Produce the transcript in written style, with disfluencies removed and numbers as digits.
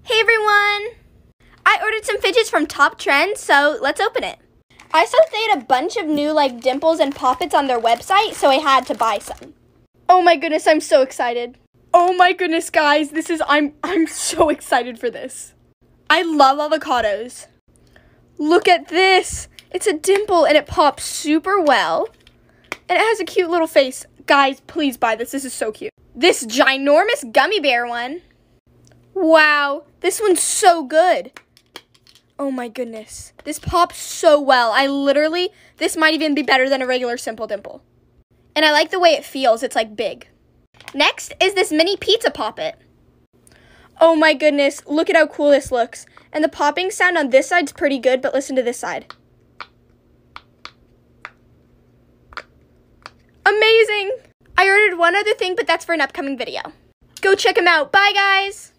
Hey everyone! I ordered some fidgets from Top Trend, so let's open it. I saw they had a bunch of new Dimples and Poppets on their website, so I had to buy some. Oh my goodness, I'm so excited. Oh my goodness, guys, I'm so excited for this. I love avocados. Look at this. It's a dimple and it pops super well. And it has a cute little face. Guys, please buy this. This is so cute. This ginormous gummy bear one. Wow, this one's so good. Oh my goodness. This pops so well. This might even be better than a regular Simple Dimple. And I like the way it feels. It's big. Next is this mini pizza poppet. Oh my goodness, look at how cool this looks. And the popping sound on this side's pretty good, but listen to this side. Amazing! I ordered one other thing, but that's for an upcoming video. Go check them out. Bye, guys!